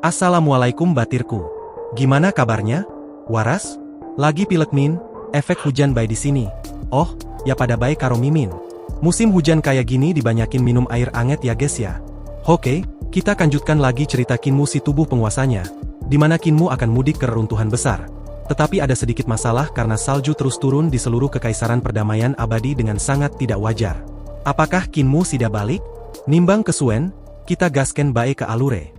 Assalamualaikum batirku. Gimana kabarnya? Waras? Lagi pilek min? Efek hujan baik di sini. Oh, ya pada baik karo mimin. Musim hujan kayak gini dibanyakin minum air anget ya guys ya. Oke, kita lanjutkan lagi cerita Kinmu si tubuh penguasanya. Dimana Kinmu akan mudik ke reruntuhan besar. Tetapi ada sedikit masalah karena salju terus turun di seluruh kekaisaran perdamaian abadi dengan sangat tidak wajar. Apakah Kinmu sudah balik? Nimbang kesuen, kita gasken bae ke alure.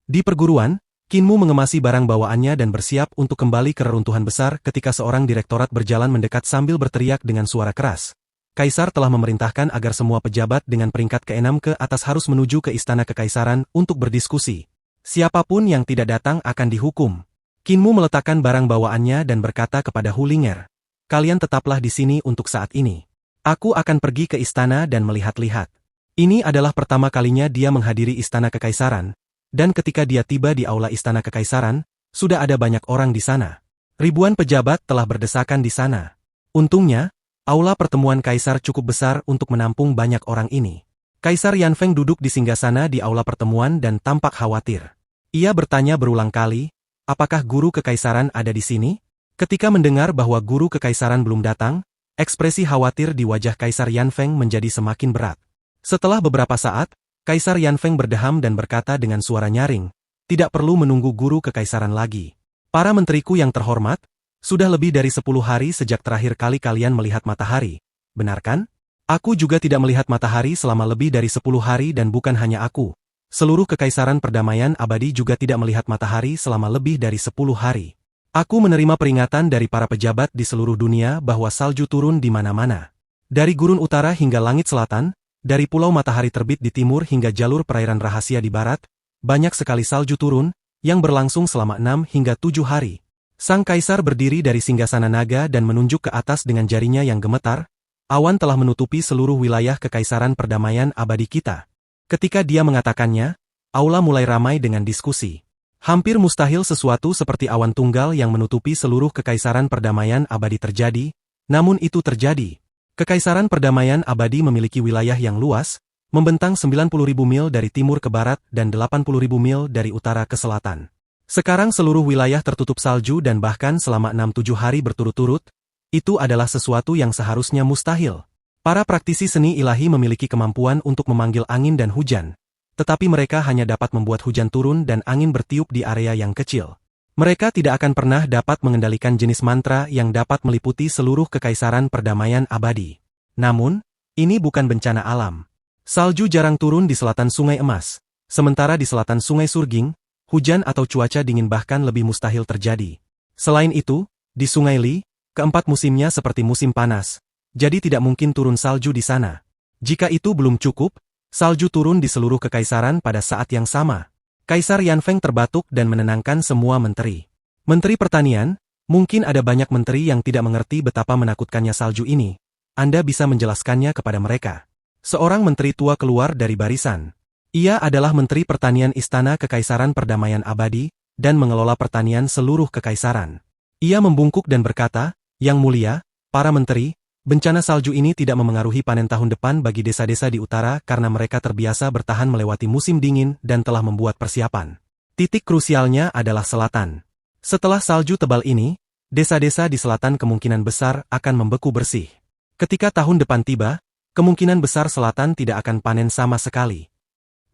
Di perguruan, Kinmu mengemasi barang bawaannya dan bersiap untuk kembali ke reruntuhan besar ketika seorang direktorat berjalan mendekat sambil berteriak dengan suara keras. Kaisar telah memerintahkan agar semua pejabat dengan peringkat ke-6 ke atas harus menuju ke istana kekaisaran untuk berdiskusi. Siapapun yang tidak datang akan dihukum. Kinmu meletakkan barang bawaannya dan berkata kepada Hulinger, "Kalian tetaplah di sini untuk saat ini. Aku akan pergi ke istana dan melihat-lihat." Ini adalah pertama kalinya dia menghadiri istana kekaisaran. Dan ketika dia tiba di aula istana kekaisaran, sudah ada banyak orang di sana. Ribuan pejabat telah berdesakan di sana. Untungnya, aula pertemuan kaisar cukup besar untuk menampung banyak orang ini. Kaisar Yanfeng duduk di singgasana di aula pertemuan dan tampak khawatir. Ia bertanya berulang kali, apakah guru kekaisaran ada di sini? Ketika mendengar bahwa guru kekaisaran belum datang, ekspresi khawatir di wajah Kaisar Yanfeng menjadi semakin berat. Setelah beberapa saat, Kaisar Yanfeng berdeham dan berkata dengan suara nyaring, "Tidak perlu menunggu guru kekaisaran lagi. Para menteriku yang terhormat, sudah lebih dari 10 hari sejak terakhir kali kalian melihat matahari. Benar kan? Aku juga tidak melihat matahari selama lebih dari 10 hari dan bukan hanya aku. Seluruh kekaisaran perdamaian abadi juga tidak melihat matahari selama lebih dari 10 hari. Aku menerima peringatan dari para pejabat di seluruh dunia bahwa salju turun di mana-mana. Dari gurun utara hingga langit selatan, dari pulau matahari terbit di timur hingga jalur perairan rahasia di barat, banyak sekali salju turun, yang berlangsung selama 6 hingga 7 hari. Sang kaisar berdiri dari singgasana naga dan menunjuk ke atas dengan jarinya yang gemetar. Awan telah menutupi seluruh wilayah kekaisaran perdamaian abadi kita. Ketika dia mengatakannya, aula mulai ramai dengan diskusi. Hampir mustahil sesuatu seperti awan tunggal yang menutupi seluruh kekaisaran perdamaian abadi terjadi, namun itu terjadi. Kekaisaran perdamaian abadi memiliki wilayah yang luas, membentang 90.000 mil dari timur ke barat dan 80.000 mil dari utara ke selatan. Sekarang seluruh wilayah tertutup salju dan bahkan selama 6-7 hari berturut-turut, itu adalah sesuatu yang seharusnya mustahil. Para praktisi seni ilahi memiliki kemampuan untuk memanggil angin dan hujan, tetapi mereka hanya dapat membuat hujan turun dan angin bertiup di area yang kecil. Mereka tidak akan pernah dapat mengendalikan jenis mantra yang dapat meliputi seluruh kekaisaran perdamaian abadi. Namun, ini bukan bencana alam. Salju jarang turun di selatan Sungai Emas, sementara di selatan Sungai Surging, hujan atau cuaca dingin bahkan lebih mustahil terjadi. Selain itu, di Sungai Li, keempat musimnya seperti musim panas, jadi tidak mungkin turun salju di sana. Jika itu belum cukup, salju turun di seluruh kekaisaran pada saat yang sama. Kaisar Yanfeng terbatuk dan menenangkan semua menteri. Menteri pertanian, mungkin ada banyak menteri yang tidak mengerti betapa menakutkannya salju ini. Anda bisa menjelaskannya kepada mereka. Seorang menteri tua keluar dari barisan. Ia adalah menteri pertanian Istana Kekaisaran Perdamaian Abadi, dan mengelola pertanian seluruh kekaisaran. Ia membungkuk dan berkata, "Yang mulia, para menteri, bencana salju ini tidak memengaruhi panen tahun depan bagi desa-desa di utara karena mereka terbiasa bertahan melewati musim dingin dan telah membuat persiapan. Titik krusialnya adalah selatan. Setelah salju tebal ini, desa-desa di selatan kemungkinan besar akan membeku bersih. Ketika tahun depan tiba, kemungkinan besar selatan tidak akan panen sama sekali."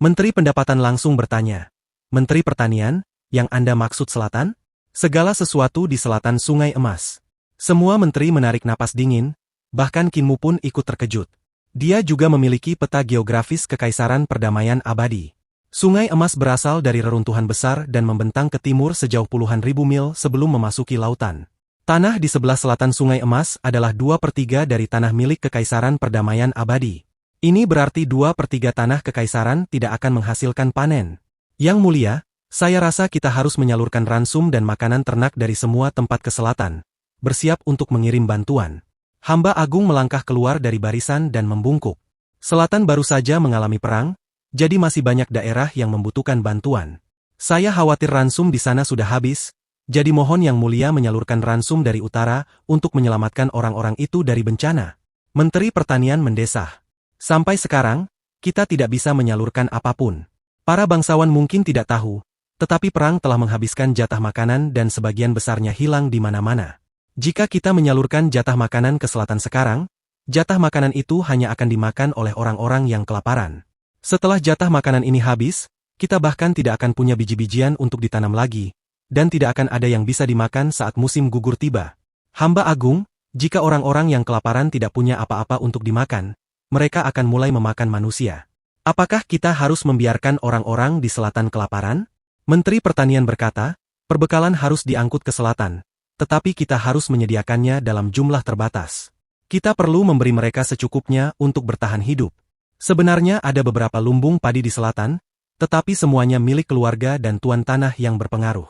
Menteri Pendapatan langsung bertanya, "Menteri Pertanian, yang Anda maksud selatan?" "Segala sesuatu di selatan Sungai Emas." Semua menteri menarik napas dingin. Bahkan Kinmu pun ikut terkejut. Dia juga memiliki peta geografis kekaisaran perdamaian abadi. Sungai Emas berasal dari reruntuhan besar dan membentang ke timur sejauh puluhan ribu mil sebelum memasuki lautan. Tanah di sebelah selatan Sungai Emas adalah 2/3 dari tanah milik kekaisaran perdamaian abadi. Ini berarti 2/3 tanah kekaisaran tidak akan menghasilkan panen. Yang mulia, saya rasa kita harus menyalurkan ransum dan makanan ternak dari semua tempat ke selatan. Bersiap untuk mengirim bantuan. Hamba agung melangkah keluar dari barisan dan membungkuk. Selatan baru saja mengalami perang, jadi masih banyak daerah yang membutuhkan bantuan. Saya khawatir ransum di sana sudah habis, jadi mohon Yang Mulia menyalurkan ransum dari utara untuk menyelamatkan orang-orang itu dari bencana. Menteri Pertanian mendesah. Sampai sekarang, kita tidak bisa menyalurkan apapun. Para bangsawan mungkin tidak tahu, tetapi perang telah menghabiskan jatah makanan dan sebagian besarnya hilang di mana-mana. Jika kita menyalurkan jatah makanan ke selatan sekarang, jatah makanan itu hanya akan dimakan oleh orang-orang yang kelaparan. Setelah jatah makanan ini habis, kita bahkan tidak akan punya biji-bijian untuk ditanam lagi, dan tidak akan ada yang bisa dimakan saat musim gugur tiba. Hamba Agung, jika orang-orang yang kelaparan tidak punya apa-apa untuk dimakan, mereka akan mulai memakan manusia. Apakah kita harus membiarkan orang-orang di selatan kelaparan? Menteri Pertanian berkata, perbekalan harus diangkut ke selatan, tetapi kita harus menyediakannya dalam jumlah terbatas. Kita perlu memberi mereka secukupnya untuk bertahan hidup. Sebenarnya ada beberapa lumbung padi di selatan, tetapi semuanya milik keluarga dan tuan tanah yang berpengaruh.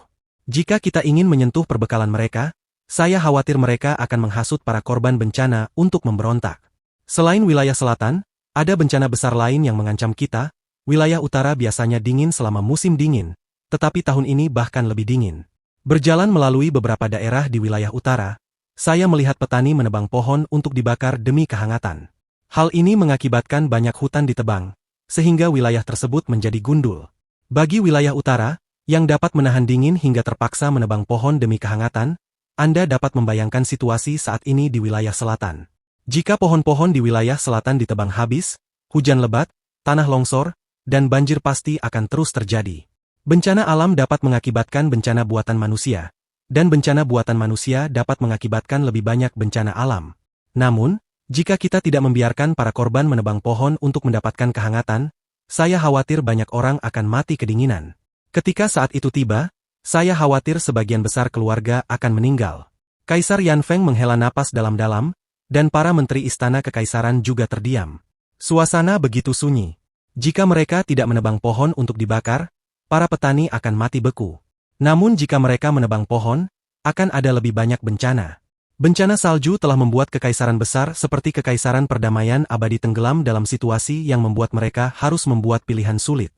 Jika kita ingin menyentuh perbekalan mereka, saya khawatir mereka akan menghasut para korban bencana untuk memberontak. Selain wilayah selatan, ada bencana besar lain yang mengancam kita. Wilayah utara biasanya dingin selama musim dingin, tetapi tahun ini bahkan lebih dingin. Berjalan melalui beberapa daerah di wilayah utara, saya melihat petani menebang pohon untuk dibakar demi kehangatan. Hal ini mengakibatkan banyak hutan ditebang, sehingga wilayah tersebut menjadi gundul. Bagi wilayah utara, yang dapat menahan dingin hingga terpaksa menebang pohon demi kehangatan, Anda dapat membayangkan situasi saat ini di wilayah selatan. Jika pohon-pohon di wilayah selatan ditebang habis, hujan lebat, tanah longsor, dan banjir pasti akan terus terjadi. Bencana alam dapat mengakibatkan bencana buatan manusia, dan bencana buatan manusia dapat mengakibatkan lebih banyak bencana alam. Namun, jika kita tidak membiarkan para korban menebang pohon untuk mendapatkan kehangatan, saya khawatir banyak orang akan mati kedinginan. Ketika saat itu tiba, saya khawatir sebagian besar keluarga akan meninggal. Kaisar Yanfeng menghela napas dalam-dalam, dan para menteri istana kekaisaran juga terdiam. Suasana begitu sunyi. Jika mereka tidak menebang pohon untuk dibakar, para petani akan mati beku. Namun jika mereka menebang pohon, akan ada lebih banyak bencana. Bencana salju telah membuat kekaisaran besar seperti Kekaisaran Perdamaian Abadi tenggelam dalam situasi yang membuat mereka harus membuat pilihan sulit.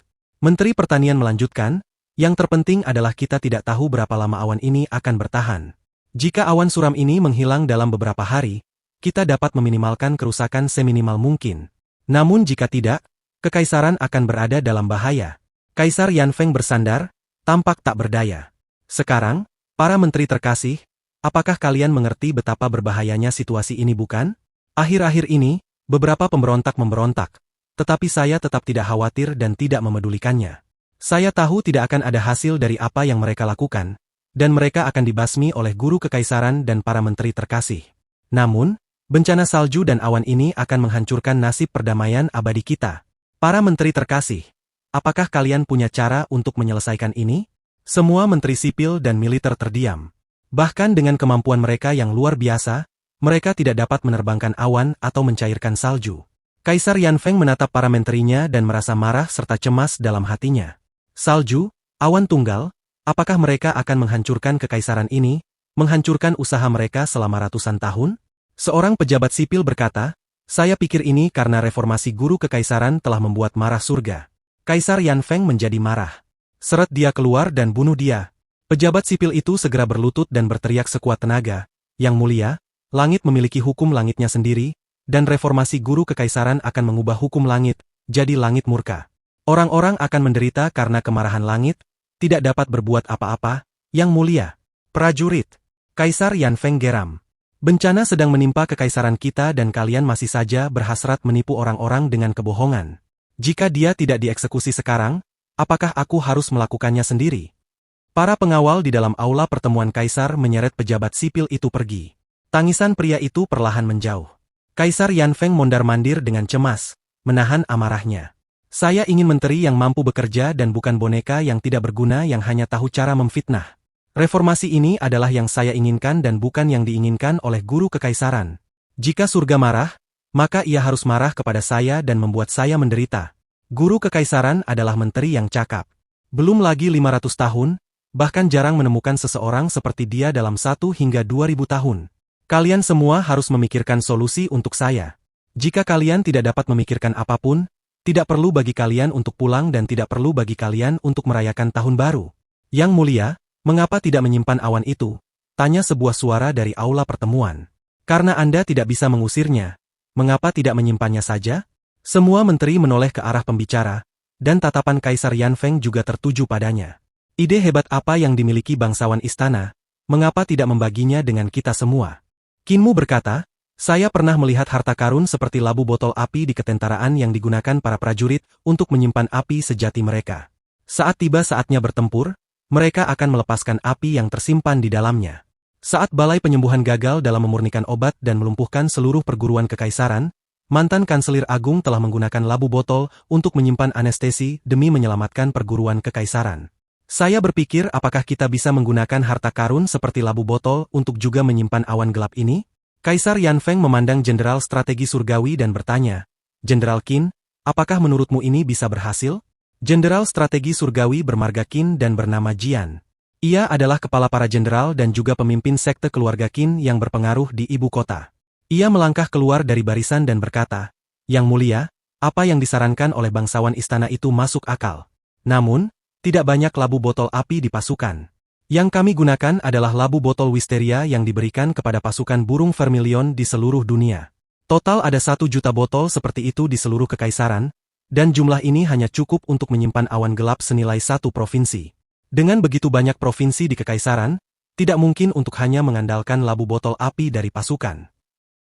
Menteri Pertanian melanjutkan, yang terpenting adalah kita tidak tahu berapa lama awan ini akan bertahan. Jika awan suram ini menghilang dalam beberapa hari, kita dapat meminimalkan kerusakan seminimal mungkin. Namun jika tidak, kekaisaran akan berada dalam bahaya. Kaisar Yanfeng bersandar, tampak tak berdaya. Sekarang, para menteri terkasih, apakah kalian mengerti betapa berbahayanya situasi ini bukan? Akhir-akhir ini, beberapa pemberontak memberontak, tetapi saya tetap tidak khawatir dan tidak memedulikannya. Saya tahu tidak akan ada hasil dari apa yang mereka lakukan, dan mereka akan dibasmi oleh guru kekaisaran dan para menteri terkasih. Namun, bencana salju dan awan ini akan menghancurkan nasib perdamaian abadi kita. Para menteri terkasih, apakah kalian punya cara untuk menyelesaikan ini? Semua menteri sipil dan militer terdiam. Bahkan dengan kemampuan mereka yang luar biasa, mereka tidak dapat menerbangkan awan atau mencairkan salju. Kaisar Yanfeng menatap para menterinya dan merasa marah serta cemas dalam hatinya. Salju, awan tunggal, apakah mereka akan menghancurkan kekaisaran ini, menghancurkan usaha mereka selama ratusan tahun? Seorang pejabat sipil berkata, saya pikir ini karena reformasi guru kekaisaran telah membuat marah surga. Kaisar Yanfeng menjadi marah. Seret dia keluar dan bunuh dia. Pejabat sipil itu segera berlutut dan berteriak sekuat tenaga, Yang mulia, langit memiliki hukum langitnya sendiri, dan reformasi guru kekaisaran akan mengubah hukum langit, jadi langit murka. Orang-orang akan menderita karena kemarahan langit, tidak dapat berbuat apa-apa, Yang mulia. Prajurit. Kaisar Yanfeng geram. Bencana sedang menimpa kekaisaran kita dan kalian masih saja berhasrat menipu orang-orang dengan kebohongan. Jika dia tidak dieksekusi sekarang, apakah aku harus melakukannya sendiri? Para pengawal di dalam aula pertemuan kaisar menyeret pejabat sipil itu pergi. Tangisan pria itu perlahan menjauh. Kaisar Yanfeng mondar-mandir dengan cemas, menahan amarahnya. Saya ingin menteri yang mampu bekerja dan bukan boneka yang tidak berguna yang hanya tahu cara memfitnah. Reformasi ini adalah yang saya inginkan dan bukan yang diinginkan oleh guru kekaisaran. Jika surga marah, maka ia harus marah kepada saya dan membuat saya menderita. Guru kekaisaran adalah menteri yang cakap. Belum lagi 500 tahun, bahkan jarang menemukan seseorang seperti dia dalam 1 hingga 2000 tahun. Kalian semua harus memikirkan solusi untuk saya. Jika kalian tidak dapat memikirkan apapun, tidak perlu bagi kalian untuk pulang dan tidak perlu bagi kalian untuk merayakan tahun baru. Yang mulia, mengapa tidak menyimpan awan itu? Tanya sebuah suara dari aula pertemuan. Karena Anda tidak bisa mengusirnya, mengapa tidak menyimpannya saja? Semua menteri menoleh ke arah pembicara, dan tatapan Kaisar Yanfeng juga tertuju padanya. Ide hebat apa yang dimiliki bangsawan istana, mengapa tidak membaginya dengan kita semua? Qin Mu berkata, saya pernah melihat harta karun seperti labu botol api di ketentaraan yang digunakan para prajurit untuk menyimpan api sejati mereka. Saat tiba saatnya bertempur, mereka akan melepaskan api yang tersimpan di dalamnya. Saat balai penyembuhan gagal dalam memurnikan obat dan melumpuhkan seluruh perguruan kekaisaran, mantan Kanselir Agung telah menggunakan labu botol untuk menyimpan anestesi demi menyelamatkan perguruan kekaisaran. Saya berpikir apakah kita bisa menggunakan harta karun seperti labu botol untuk juga menyimpan awan gelap ini? Kaisar Yanfeng memandang Jenderal Strategi Surgawi dan bertanya, Jenderal Qin, apakah menurutmu ini bisa berhasil? Jenderal Strategi Surgawi bermarga Qin dan bernama Jian. Ia adalah kepala para jenderal dan juga pemimpin sekte keluarga Qin yang berpengaruh di ibu kota. Ia melangkah keluar dari barisan dan berkata, Yang mulia, apa yang disarankan oleh bangsawan istana itu masuk akal. Namun, tidak banyak labu botol api di pasukan. Yang kami gunakan adalah labu botol wisteria yang diberikan kepada pasukan burung vermilion di seluruh dunia. Total ada 1 juta botol seperti itu di seluruh kekaisaran, dan jumlah ini hanya cukup untuk menyimpan awan gelap senilai 1 provinsi. Dengan begitu banyak provinsi di kekaisaran, tidak mungkin untuk hanya mengandalkan labu botol api dari pasukan.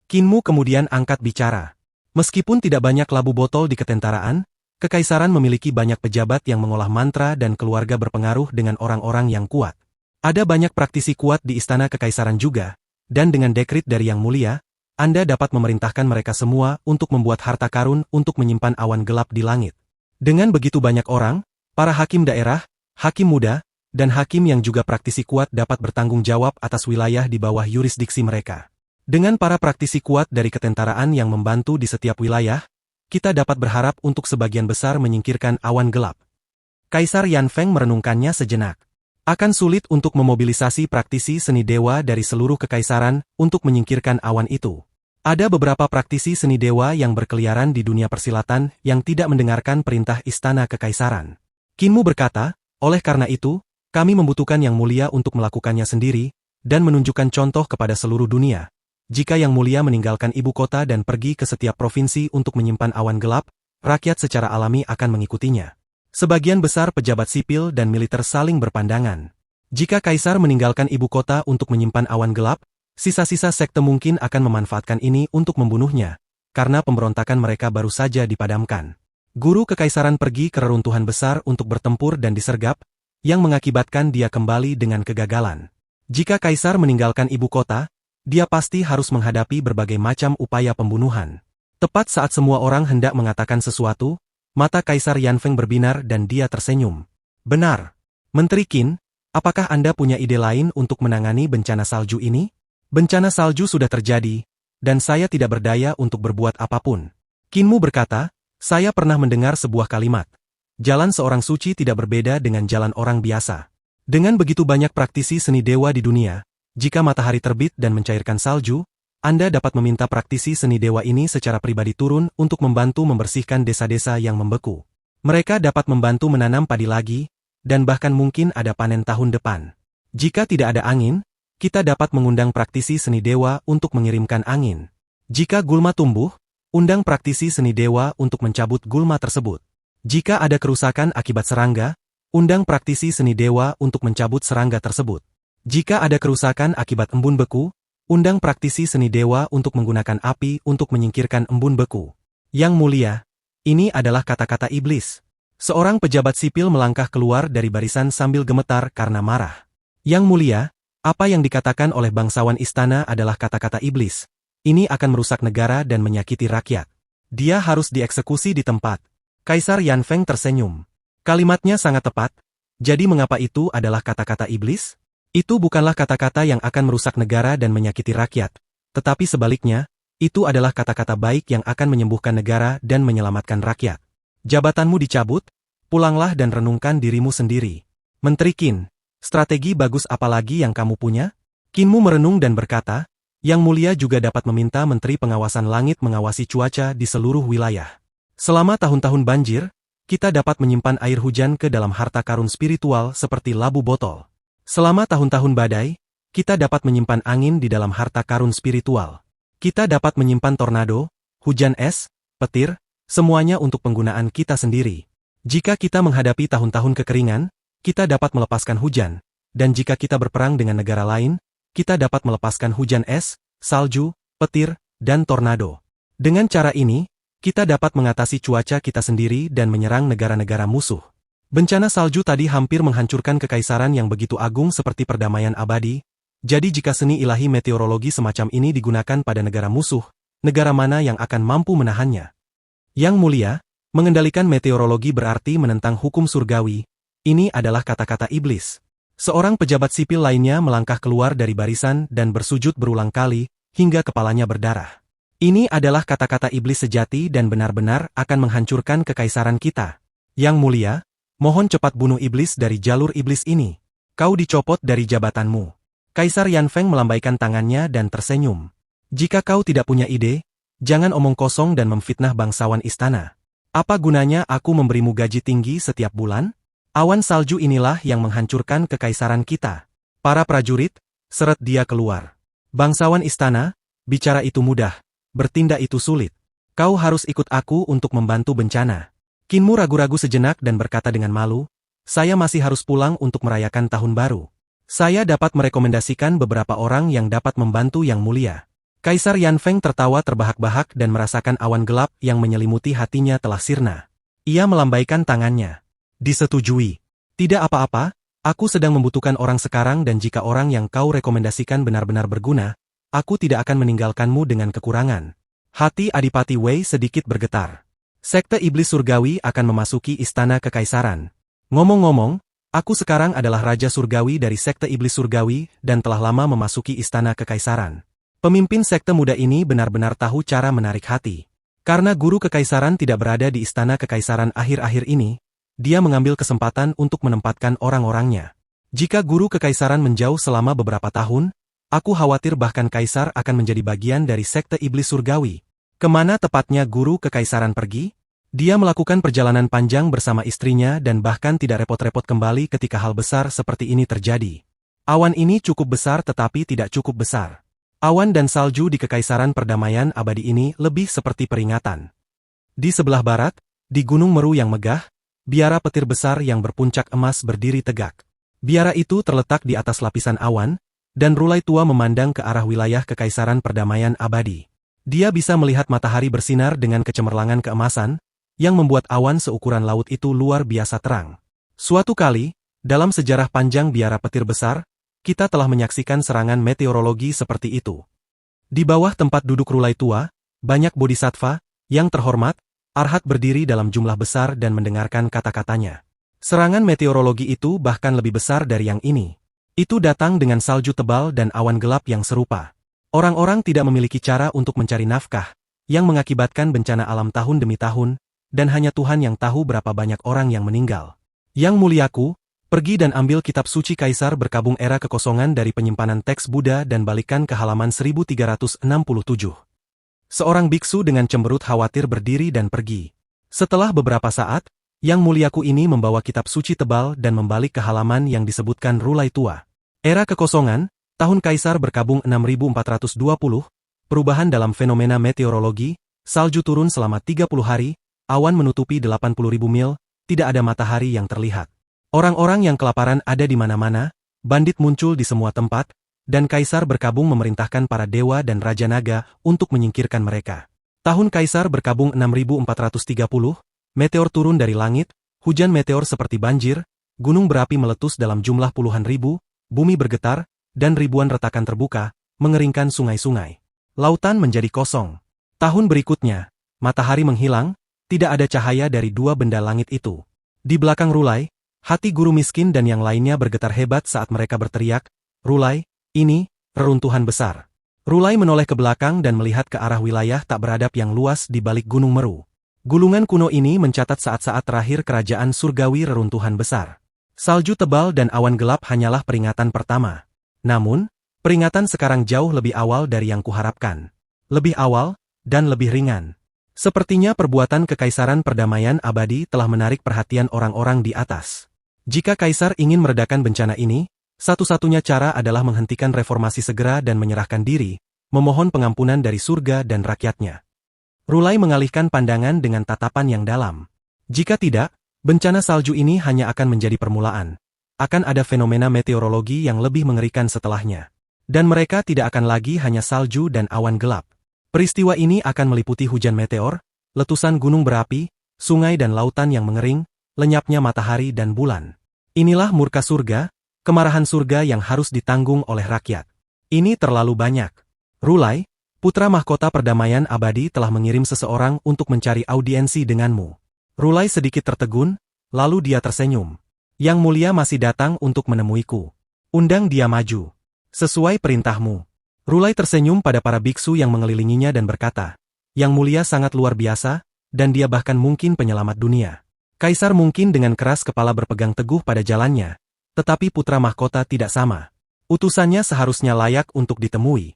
Qin Mu kemudian angkat bicara. Meskipun tidak banyak labu botol di ketentaraan, kekaisaran memiliki banyak pejabat yang mengolah mantra dan keluarga berpengaruh dengan orang-orang yang kuat. Ada banyak praktisi kuat di istana kekaisaran juga, dan dengan dekrit dari Yang Mulia, Anda dapat memerintahkan mereka semua untuk membuat harta karun untuk menyimpan awan gelap di langit. Dengan begitu banyak orang, para hakim daerah, hakim muda, dan hakim yang juga praktisi kuat dapat bertanggung jawab atas wilayah di bawah yurisdiksi mereka. Dengan para praktisi kuat dari ketentaraan yang membantu di setiap wilayah, kita dapat berharap untuk sebagian besar menyingkirkan awan gelap. Kaisar Yanfeng merenungkannya sejenak. Akan sulit untuk memobilisasi praktisi seni dewa dari seluruh kekaisaran untuk menyingkirkan awan itu. Ada beberapa praktisi seni dewa yang berkeliaran di dunia persilatan yang tidak mendengarkan perintah istana kekaisaran. Qin Mu berkata, oleh karena itu, kami membutuhkan Yang Mulia untuk melakukannya sendiri, dan menunjukkan contoh kepada seluruh dunia. Jika Yang Mulia meninggalkan ibu kota dan pergi ke setiap provinsi untuk menyimpan awan gelap, rakyat secara alami akan mengikutinya. Sebagian besar pejabat sipil dan militer saling berpandangan. Jika kaisar meninggalkan ibu kota untuk menyimpan awan gelap, sisa-sisa sekte mungkin akan memanfaatkan ini untuk membunuhnya, karena pemberontakan mereka baru saja dipadamkan. Guru kekaisaran pergi ke reruntuhan besar untuk bertempur dan disergap, yang mengakibatkan dia kembali dengan kegagalan. Jika kaisar meninggalkan ibu kota, dia pasti harus menghadapi berbagai macam upaya pembunuhan. Tepat saat semua orang hendak mengatakan sesuatu, mata Kaisar Yanfeng berbinar dan dia tersenyum. Benar. Menteri Qin, apakah Anda punya ide lain untuk menangani bencana salju ini? Bencana salju sudah terjadi, dan saya tidak berdaya untuk berbuat apapun. Qin Mu berkata, saya pernah mendengar sebuah kalimat. Jalan seorang suci tidak berbeda dengan jalan orang biasa. Dengan begitu banyak praktisi seni dewa di dunia, jika matahari terbit dan mencairkan salju, Anda dapat meminta praktisi seni dewa ini secara pribadi turun untuk membantu membersihkan desa-desa yang membeku. Mereka dapat membantu menanam padi lagi, dan bahkan mungkin ada panen tahun depan. Jika tidak ada angin, kita dapat mengundang praktisi seni dewa untuk mengirimkan angin. Jika gulma tumbuh, undang praktisi seni dewa untuk mencabut gulma tersebut. Jika ada kerusakan akibat serangga, undang praktisi seni dewa untuk mencabut serangga tersebut. Jika ada kerusakan akibat embun beku, undang praktisi seni dewa untuk menggunakan api untuk menyingkirkan embun beku. Yang Mulia, ini adalah kata-kata iblis. Seorang pejabat sipil melangkah keluar dari barisan sambil gemetar karena marah. Yang Mulia, apa yang dikatakan oleh bangsawan istana adalah kata-kata iblis. Ini akan merusak negara dan menyakiti rakyat. Dia harus dieksekusi di tempat. Kaisar Yanfeng tersenyum. Kalimatnya sangat tepat. Jadi mengapa itu adalah kata-kata iblis? Itu bukanlah kata-kata yang akan merusak negara dan menyakiti rakyat. Tetapi sebaliknya, itu adalah kata-kata baik yang akan menyembuhkan negara dan menyelamatkan rakyat. Jabatanmu dicabut, pulanglah dan renungkan dirimu sendiri. Menteri Qin, strategi bagus apa lagi yang kamu punya? Qin Mu merenung dan berkata, Yang Mulia juga dapat meminta Menteri Pengawasan Langit mengawasi cuaca di seluruh wilayah. Selama tahun-tahun banjir, kita dapat menyimpan air hujan ke dalam harta karun spiritual seperti labu botol. Selama tahun-tahun badai, kita dapat menyimpan angin di dalam harta karun spiritual. Kita dapat menyimpan tornado, hujan es, petir, semuanya untuk penggunaan kita sendiri. Jika kita menghadapi tahun-tahun kekeringan, kita dapat melepaskan hujan, dan jika kita berperang dengan negara lain, kita dapat melepaskan hujan es, salju, petir, dan tornado. Dengan cara ini, kita dapat mengatasi cuaca kita sendiri dan menyerang negara-negara musuh. Bencana salju tadi hampir menghancurkan kekaisaran yang begitu agung seperti perdamaian abadi, jadi jika seni ilahi meteorologi semacam ini digunakan pada negara musuh, negara mana yang akan mampu menahannya? Yang mulia, mengendalikan meteorologi berarti menentang hukum surgawi. Ini adalah kata-kata iblis. Seorang pejabat sipil lainnya melangkah keluar dari barisan dan bersujud berulang kali, hingga kepalanya berdarah. Ini adalah kata-kata iblis sejati dan benar-benar akan menghancurkan kekaisaran kita. Yang mulia, mohon cepat bunuh iblis dari jalur iblis ini. Kau dicopot dari jabatanmu. Kaisar Yanfeng melambaikan tangannya dan tersenyum. Jika kau tidak punya ide, jangan omong kosong dan memfitnah bangsawan istana. Apa gunanya aku memberimu gaji tinggi setiap bulan? Awan salju inilah yang menghancurkan kekaisaran kita. Para prajurit, seret dia keluar. Bangsawan istana, bicara itu mudah, bertindak itu sulit. Kau harus ikut aku untuk membantu bencana. Kinmu ragu-ragu sejenak dan berkata dengan malu, saya masih harus pulang untuk merayakan tahun baru. Saya dapat merekomendasikan beberapa orang yang dapat membantu yang mulia. Kaisar Yanfeng tertawa terbahak-bahak dan merasakan awan gelap yang menyelimuti hatinya telah sirna. Ia melambaikan tangannya. Disetujui. Tidak apa-apa, aku sedang membutuhkan orang sekarang dan jika orang yang kau rekomendasikan benar-benar berguna, aku tidak akan meninggalkanmu dengan kekurangan. Hati Adipati Wei sedikit bergetar. Sekte iblis surgawi akan memasuki istana kekaisaran. Ngomong-ngomong, aku sekarang adalah Raja Surgawi dari Sekte Iblis Surgawi dan telah lama memasuki istana kekaisaran. Pemimpin sekte muda ini benar-benar tahu cara menarik hati. Karena guru kekaisaran tidak berada di istana kekaisaran akhir-akhir ini, dia mengambil kesempatan untuk menempatkan orang-orangnya. Jika guru kekaisaran menjauh selama beberapa tahun, aku khawatir bahkan kaisar akan menjadi bagian dari Sekte Iblis Surgawi. Kemana tepatnya guru kekaisaran pergi? Dia melakukan perjalanan panjang bersama istrinya dan bahkan tidak repot-repot kembali ketika hal besar seperti ini terjadi. Awan ini cukup besar tetapi tidak cukup besar. Awan dan salju di kekaisaran perdamaian abadi ini lebih seperti peringatan. Di sebelah barat, di Gunung Meru yang megah, biara petir besar yang berpuncak emas berdiri tegak. Biara itu terletak di atas lapisan awan, dan Rulai Tua memandang ke arah wilayah kekaisaran perdamaian abadi. Dia bisa melihat matahari bersinar dengan kecemerlangan keemasan, yang membuat awan seukuran laut itu luar biasa terang. Suatu kali, dalam sejarah panjang biara petir besar, kita telah menyaksikan serangan meteorologi seperti itu. Di bawah tempat duduk Rulai Tua, banyak bodhisattva, yang terhormat, arhat berdiri dalam jumlah besar dan mendengarkan kata-katanya. Serangan meteorologi itu bahkan lebih besar dari yang ini. Itu datang dengan salju tebal dan awan gelap yang serupa. Orang-orang tidak memiliki cara untuk mencari nafkah, yang mengakibatkan bencana alam tahun demi tahun, dan hanya Tuhan yang tahu berapa banyak orang yang meninggal. Yang muliaku, pergi dan ambil kitab suci Kaisar Berkabung Era Kekosongan dari penyimpanan teks Buddha dan balikan ke halaman 1367. Seorang biksu dengan cemberut khawatir berdiri dan pergi. Setelah beberapa saat, Yang muliaku ini membawa kitab suci tebal dan membalik ke halaman yang disebutkan Rulai Tua. Era Kekosongan, tahun Kaisar Berkabung 6420, perubahan dalam fenomena meteorologi, salju turun selama 30 hari, awan menutupi 80.000 mil, tidak ada matahari yang terlihat. Orang-orang yang kelaparan ada di mana-mana, bandit muncul di semua tempat, dan Kaisar Berkabung memerintahkan para dewa dan Raja Naga untuk menyingkirkan mereka. Tahun Kaisar Berkabung 6430, meteor turun dari langit, hujan meteor seperti banjir, gunung berapi meletus dalam jumlah puluhan ribu, bumi bergetar, dan ribuan retakan terbuka, mengeringkan sungai-sungai. Lautan menjadi kosong. Tahun berikutnya, matahari menghilang, tidak ada cahaya dari dua benda langit itu. Di belakang Rulai, hati guru miskin dan yang lainnya bergetar hebat saat mereka berteriak, "Rulai, ini, reruntuhan besar." Rulai menoleh ke belakang dan melihat ke arah wilayah tak beradab yang luas di balik Gunung Meru. Gulungan kuno ini mencatat saat-saat terakhir kerajaan surgawi reruntuhan besar. Salju tebal dan awan gelap hanyalah peringatan pertama. Namun, peringatan sekarang jauh lebih awal dari yang kuharapkan. Lebih awal, dan lebih ringan. Sepertinya perbuatan kekaisaran perdamaian abadi telah menarik perhatian orang-orang di atas. Jika kaisar ingin meredakan bencana ini, satu-satunya cara adalah menghentikan reformasi segera dan menyerahkan diri, memohon pengampunan dari surga dan rakyatnya. Rulai mengalihkan pandangan dengan tatapan yang dalam. Jika tidak, Bencana salju ini hanya akan menjadi permulaan. Akan ada fenomena meteorologi yang lebih mengerikan setelahnya. Dan mereka tidak akan lagi hanya salju dan awan gelap. Peristiwa ini akan meliputi hujan meteor, letusan gunung berapi, sungai dan lautan yang mengering, lenyapnya matahari dan bulan. Inilah murka surga, kemarahan surga yang harus ditanggung oleh rakyat. Ini terlalu banyak. Rulai, putra mahkota perdamaian abadi telah mengirim seseorang untuk mencari audiensi denganmu. Rulai sedikit tertegun, lalu dia tersenyum. Yang mulia masih datang untuk menemuiku. Undang dia maju. Sesuai perintahmu. Rulai tersenyum pada para biksu yang mengelilinginya dan berkata, Yang mulia sangat luar biasa, dan dia bahkan mungkin penyelamat dunia. Kaisar mungkin dengan keras kepala berpegang teguh pada jalannya, tetapi putra mahkota tidak sama. Utusannya seharusnya layak untuk ditemui.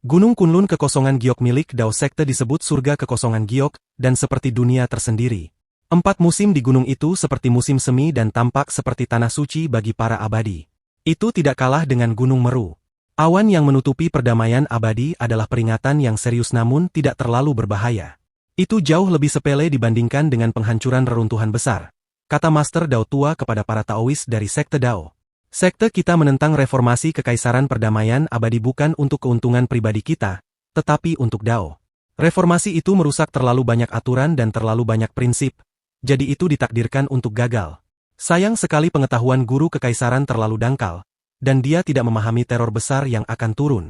Gunung Kunlun kekosongan giok milik Dao Sekte disebut surga kekosongan giok, dan seperti dunia tersendiri. 4 musim di gunung itu seperti musim semi dan tampak seperti tanah suci bagi para abadi. Itu tidak kalah dengan Gunung Meru. Awan yang menutupi perdamaian abadi adalah peringatan yang serius namun tidak terlalu berbahaya. Itu jauh lebih sepele dibandingkan dengan penghancuran reruntuhan besar, kata Master Dao tua kepada para Taois dari Sekte Dao. Sekte kita menentang reformasi kekaisaran perdamaian abadi bukan untuk keuntungan pribadi kita, tetapi untuk Dao. Reformasi itu merusak terlalu banyak aturan dan terlalu banyak prinsip, jadi itu ditakdirkan untuk gagal. Sayang sekali pengetahuan guru kekaisaran terlalu dangkal, dan dia tidak memahami teror besar yang akan turun.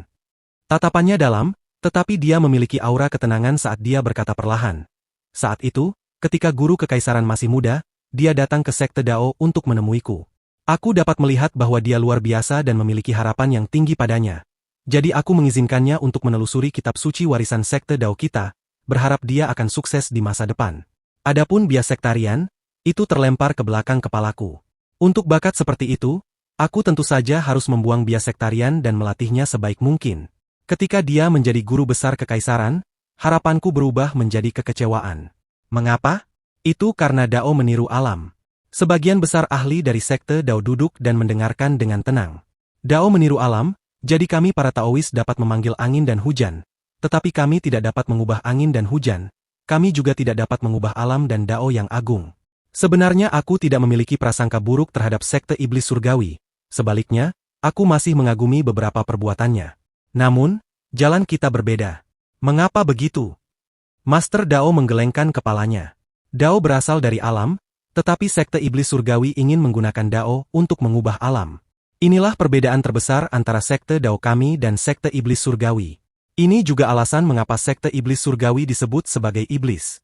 Tatapannya dalam, tetapi dia memiliki aura ketenangan saat dia berkata perlahan. Saat itu, ketika guru kekaisaran masih muda, dia datang ke Sekte Dao untuk menemuiku. Aku dapat melihat bahwa dia luar biasa dan memiliki harapan yang tinggi padanya. Jadi aku mengizinkannya untuk menelusuri kitab suci warisan Sekte Dao kita, berharap dia akan sukses di masa depan. Adapun bias sektarian, itu terlempar ke belakang kepalaku. Untuk bakat seperti itu, aku tentu saja harus membuang bias sektarian dan melatihnya sebaik mungkin. Ketika dia menjadi guru besar kekaisaran, harapanku berubah menjadi kekecewaan. Mengapa? Itu karena Dao meniru alam. Sebagian besar ahli dari Sekte Dao duduk dan mendengarkan dengan tenang. Dao meniru alam, jadi kami para Taois dapat memanggil angin dan hujan, tetapi kami tidak dapat mengubah angin dan hujan, kami juga tidak dapat mengubah alam dan Dao yang agung. Sebenarnya aku tidak memiliki prasangka buruk terhadap Sekte Iblis Surgawi, sebaliknya, aku masih mengagumi beberapa perbuatannya. Namun, jalan kita berbeda. Mengapa begitu? Master Dao menggelengkan kepalanya. Dao berasal dari alam, tetapi Sekte Iblis Surgawi ingin menggunakan Dao untuk mengubah alam. Inilah perbedaan terbesar antara Sekte Dao kami dan Sekte Iblis Surgawi. Ini juga alasan mengapa Sekte Iblis Surgawi disebut sebagai Iblis.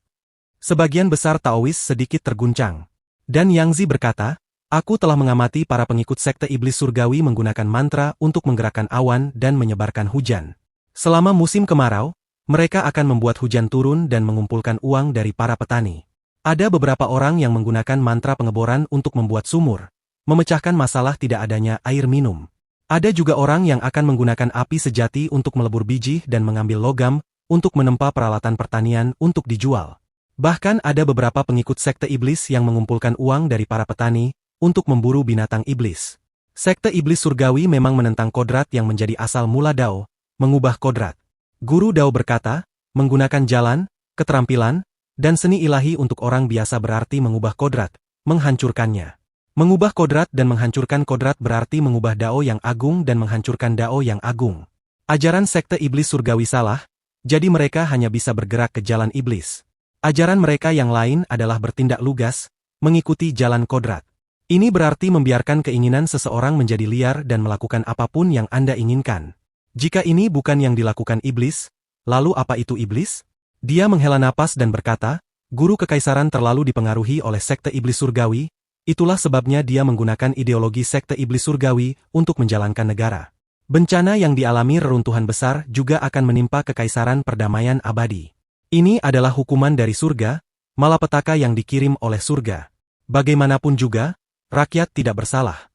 Sebagian besar Taois sedikit terguncang. Dan Yangzi berkata, aku telah mengamati para pengikut Sekte Iblis Surgawi menggunakan mantra untuk menggerakkan awan dan menyebarkan hujan. Selama musim kemarau, mereka akan membuat hujan turun dan mengumpulkan uang dari para petani. Ada beberapa orang yang menggunakan mantra pengeboran untuk membuat sumur, memecahkan masalah tidak adanya air minum. Ada juga orang yang akan menggunakan api sejati untuk melebur biji dan mengambil logam, untuk menempa peralatan pertanian untuk dijual. Bahkan ada beberapa pengikut Sekte Iblis yang mengumpulkan uang dari para petani, untuk memburu binatang iblis. Sekte Iblis Surgawi memang menentang kodrat yang menjadi asal mula Dao, mengubah kodrat. Guru Dao berkata, menggunakan jalan, keterampilan, dan seni ilahi untuk orang biasa berarti mengubah kodrat, menghancurkannya. Mengubah kodrat dan menghancurkan kodrat berarti mengubah Dao yang agung dan menghancurkan Dao yang agung. Ajaran Sekte Iblis Surgawi salah, jadi mereka hanya bisa bergerak ke jalan iblis. Ajaran mereka yang lain adalah bertindak lugas, mengikuti jalan kodrat. Ini berarti membiarkan keinginan seseorang menjadi liar dan melakukan apapun yang Anda inginkan. Jika ini bukan yang dilakukan iblis, lalu apa itu iblis? Dia menghela napas dan berkata, guru kekaisaran terlalu dipengaruhi oleh Sekte Iblis Surgawi, itulah sebabnya dia menggunakan ideologi Sekte Iblis Surgawi untuk menjalankan negara. Bencana yang dialami reruntuhan besar juga akan menimpa kekaisaran perdamaian abadi. Ini adalah hukuman dari surga, malapetaka yang dikirim oleh surga. Bagaimanapun juga, rakyat tidak bersalah.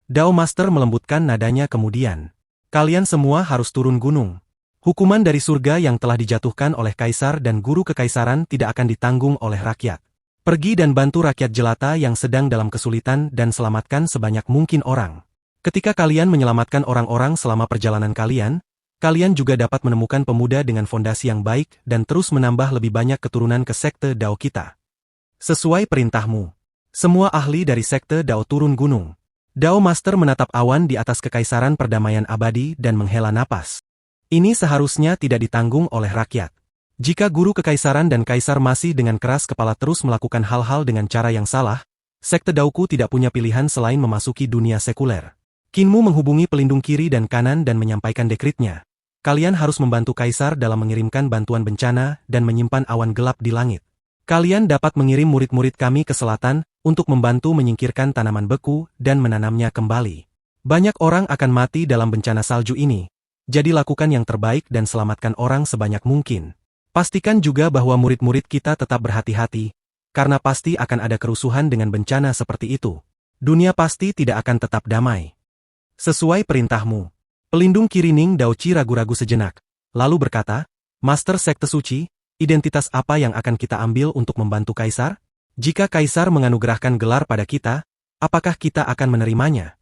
Dao Master melembutkan nadanya kemudian. Kalian semua harus turun gunung. Hukuman dari surga yang telah dijatuhkan oleh kaisar dan guru kekaisaran tidak akan ditanggung oleh rakyat. Pergi dan bantu rakyat jelata yang sedang dalam kesulitan dan selamatkan sebanyak mungkin orang. Ketika kalian menyelamatkan orang-orang selama perjalanan kalian, kalian juga dapat menemukan pemuda dengan fondasi yang baik dan terus menambah lebih banyak keturunan ke Sekte Dao kita. Sesuai perintahmu. Semua ahli dari sekte Dao turun gunung. Dao Master menatap awan di atas kekaisaran perdamaian abadi dan menghela napas. Ini seharusnya tidak ditanggung oleh rakyat. Jika guru kekaisaran dan kaisar masih dengan keras kepala terus melakukan hal-hal dengan cara yang salah, sekte Daoku tidak punya pilihan selain memasuki dunia sekuler. Qinmu menghubungi pelindung kiri dan kanan dan menyampaikan dekritnya. Kalian harus membantu kaisar dalam mengirimkan bantuan bencana dan menyimpan awan gelap di langit. Kalian dapat mengirim murid-murid kami ke selatan untuk membantu menyingkirkan tanaman beku dan menanamnya kembali. Banyak orang akan mati dalam bencana salju ini, jadi lakukan yang terbaik dan selamatkan orang sebanyak mungkin. Pastikan juga bahwa murid-murid kita tetap berhati-hati, karena pasti akan ada kerusuhan dengan bencana seperti itu. Dunia pasti tidak akan tetap damai. Sesuai perintahmu. Pelindung Kirining Daoci ragu-ragu sejenak, lalu berkata, Master Sekte Suci, identitas apa yang akan kita ambil untuk membantu kaisar? Jika kaisar menganugerahkan gelar pada kita, apakah kita akan menerimanya?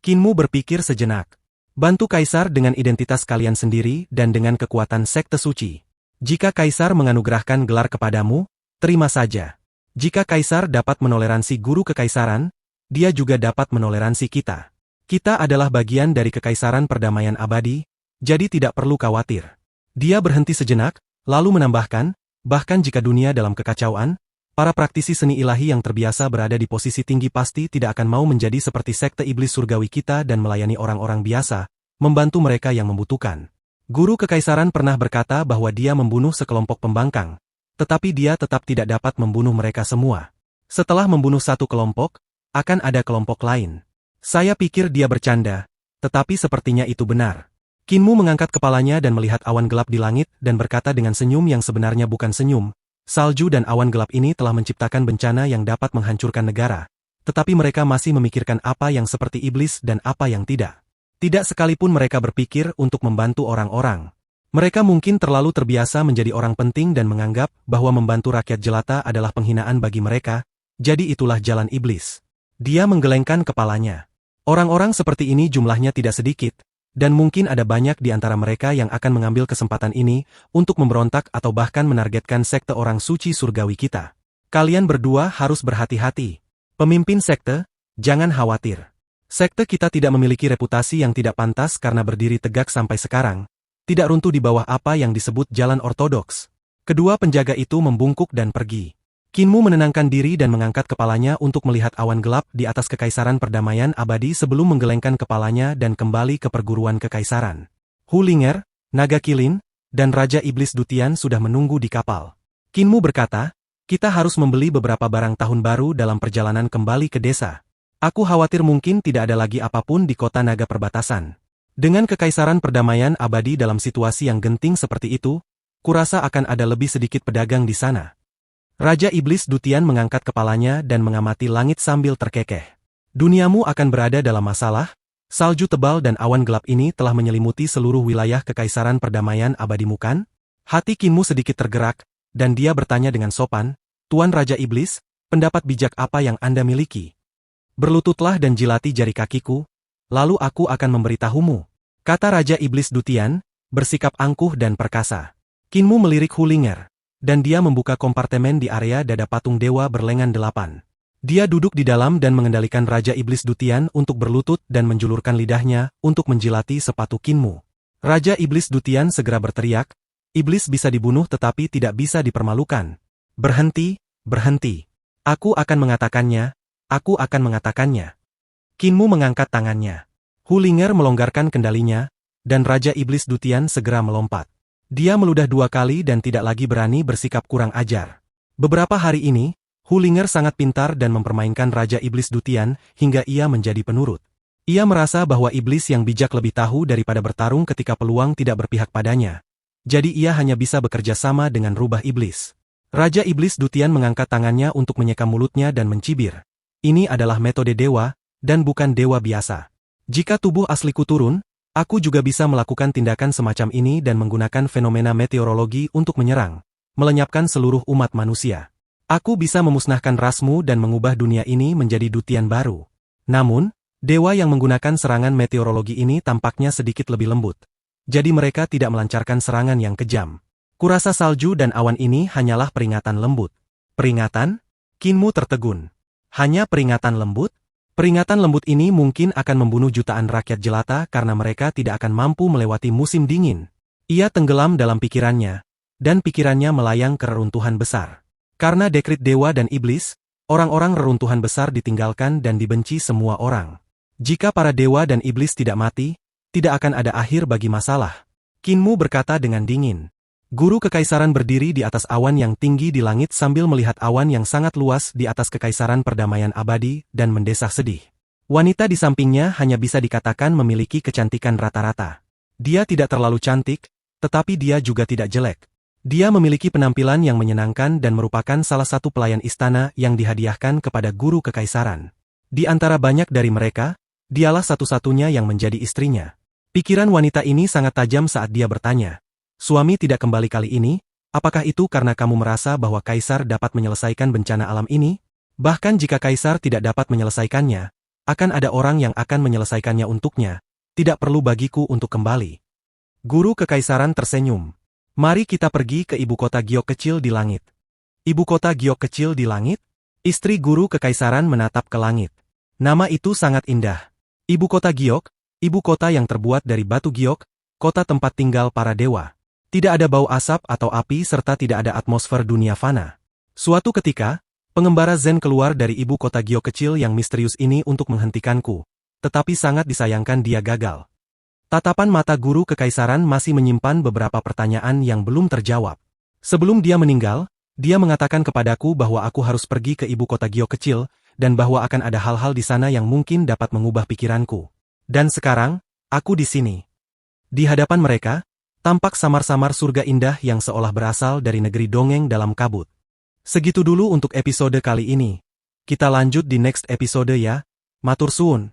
Qinmu berpikir sejenak. Bantu kaisar dengan identitas kalian sendiri dan dengan kekuatan Sekte Suci. Jika kaisar menganugerahkan gelar kepadamu, terima saja. Jika kaisar dapat menoleransi guru kekaisaran, dia juga dapat menoleransi kita. Kita adalah bagian dari kekaisaran perdamaian abadi, jadi tidak perlu khawatir. Dia berhenti sejenak, lalu menambahkan, bahkan jika dunia dalam kekacauan, para praktisi seni ilahi yang terbiasa berada di posisi tinggi pasti tidak akan mau menjadi seperti sekte iblis surgawi kita dan melayani orang-orang biasa, membantu mereka yang membutuhkan. Guru kekaisaran pernah berkata bahwa dia membunuh sekelompok pembangkang, tetapi dia tetap tidak dapat membunuh mereka semua. Setelah membunuh satu kelompok, akan ada kelompok lain. Saya pikir dia bercanda, tetapi sepertinya itu benar. Qinmu mengangkat kepalanya dan melihat awan gelap di langit dan berkata dengan senyum yang sebenarnya bukan senyum, salju dan awan gelap ini telah menciptakan bencana yang dapat menghancurkan negara, tetapi mereka masih memikirkan apa yang seperti iblis dan apa yang tidak. Tidak sekalipun mereka berpikir untuk membantu orang-orang. Mereka mungkin terlalu terbiasa menjadi orang penting dan menganggap bahwa membantu rakyat jelata adalah penghinaan bagi mereka, jadi itulah jalan iblis. Dia menggelengkan kepalanya. Orang-orang seperti ini jumlahnya tidak sedikit, dan mungkin ada banyak di antara mereka yang akan mengambil kesempatan ini untuk memberontak atau bahkan menargetkan sekte orang suci surgawi kita. Kalian berdua harus berhati-hati. Pemimpin sekte, jangan khawatir. Sekte kita tidak memiliki reputasi yang tidak pantas karena berdiri tegak sampai sekarang, tidak runtuh di bawah apa yang disebut jalan ortodoks. Kedua penjaga itu membungkuk dan pergi. Qinmu menenangkan diri dan mengangkat kepalanya untuk melihat awan gelap di atas kekaisaran perdamaian abadi sebelum menggelengkan kepalanya dan kembali ke perguruan kekaisaran. Hu Linger, Naga Kilin, dan Raja Iblis Dutian sudah menunggu di kapal. Qinmu berkata, kita harus membeli beberapa barang tahun baru dalam perjalanan kembali ke desa. Aku khawatir mungkin tidak ada lagi apapun di kota naga perbatasan. Dengan kekaisaran perdamaian abadi dalam situasi yang genting seperti itu, kurasa akan ada lebih sedikit pedagang di sana. Raja Iblis Dutian mengangkat kepalanya dan mengamati langit sambil terkekeh. Duniamu akan berada dalam masalah, salju tebal dan awan gelap ini telah menyelimuti seluruh wilayah kekaisaran perdamaian abadimu kan? Hati Qinmu sedikit tergerak, dan dia bertanya dengan sopan, Tuan Raja Iblis, pendapat bijak apa yang Anda miliki? Berlututlah dan jilati jari kakiku, lalu aku akan memberitahumu, kata Raja Iblis Dutian, bersikap angkuh dan perkasa. Qinmu melirik Hu Linger, dan dia membuka kompartemen di area dada patung dewa berlengan 8. Dia duduk di dalam dan mengendalikan Raja Iblis Dutian untuk berlutut dan menjulurkan lidahnya untuk menjilati sepatu Qinmu. Raja Iblis Dutian segera berteriak, iblis bisa dibunuh tetapi tidak bisa dipermalukan. Berhenti, berhenti. Aku akan mengatakannya, aku akan mengatakannya. Qinmu mengangkat tangannya. Hu Linger melonggarkan kendalinya, dan Raja Iblis Dutian segera melompat. Dia meludah 2 kali dan tidak lagi berani bersikap kurang ajar. Beberapa hari ini, Hu Linger sangat pintar dan mempermainkan Raja Iblis Dutian hingga ia menjadi penurut. Ia merasa bahwa iblis yang bijak lebih tahu daripada bertarung ketika peluang tidak berpihak padanya. Jadi ia hanya bisa bekerja sama dengan rubah iblis. Raja Iblis Dutian mengangkat tangannya untuk menyeka mulutnya dan mencibir. Ini adalah metode dewa, dan bukan dewa biasa. Jika tubuh asliku turun, aku juga bisa melakukan tindakan semacam ini dan menggunakan fenomena meteorologi untuk menyerang, melenyapkan seluruh umat manusia. Aku bisa memusnahkan rasmu dan mengubah dunia ini menjadi dutian baru. Namun, dewa yang menggunakan serangan meteorologi ini tampaknya sedikit lebih lembut. Jadi mereka tidak melancarkan serangan yang kejam. Kurasa salju dan awan ini hanyalah peringatan lembut. Peringatan? Qinmu tertegun. Hanya peringatan lembut? Peringatan lembut ini mungkin akan membunuh jutaan rakyat jelata karena mereka tidak akan mampu melewati musim dingin. Ia tenggelam dalam pikirannya, dan pikirannya melayang ke reruntuhan besar. Karena dekrit dewa dan iblis, orang-orang reruntuhan besar ditinggalkan dan dibenci semua orang. Jika para dewa dan iblis tidak mati, tidak akan ada akhir bagi masalah. Kinmu berkata dengan dingin. Guru kekaisaran berdiri di atas awan yang tinggi di langit sambil melihat awan yang sangat luas di atas kekaisaran perdamaian abadi dan mendesah sedih. Wanita di sampingnya hanya bisa dikatakan memiliki kecantikan rata-rata. Dia tidak terlalu cantik, tetapi dia juga tidak jelek. Dia memiliki penampilan yang menyenangkan dan merupakan salah satu pelayan istana yang dihadiahkan kepada guru kekaisaran. Di antara banyak dari mereka, dialah satu-satunya yang menjadi istrinya. Pikiran wanita ini sangat tajam saat dia bertanya, "Suami tidak kembali kali ini, apakah itu karena kamu merasa bahwa kaisar dapat menyelesaikan bencana alam ini? Bahkan jika kaisar tidak dapat menyelesaikannya, akan ada orang yang akan menyelesaikannya untuknya, tidak perlu bagiku untuk kembali." Guru kekaisaran tersenyum. "Mari kita pergi ke ibu kota Giok kecil di langit." Ibu kota Giok kecil di langit? Istri guru kekaisaran menatap ke langit. Nama itu sangat indah. Ibu kota Giok, ibu kota yang terbuat dari batu giok, kota tempat tinggal para dewa. Tidak ada bau asap atau api serta tidak ada atmosfer dunia fana. Suatu ketika, pengembara Zen keluar dari ibu kota Giok kecil yang misterius ini untuk menghentikanku. Tetapi sangat disayangkan dia gagal. Tatapan mata guru kekaisaran masih menyimpan beberapa pertanyaan yang belum terjawab. Sebelum dia meninggal, dia mengatakan kepadaku bahwa aku harus pergi ke ibu kota Giok kecil, dan bahwa akan ada hal-hal di sana yang mungkin dapat mengubah pikiranku. Dan sekarang, aku di sini. Di hadapan mereka, tampak samar-samar surga indah yang seolah berasal dari negeri dongeng dalam kabut. Segitu dulu untuk episode kali ini. Kita lanjut di next episode ya. Matur suwun.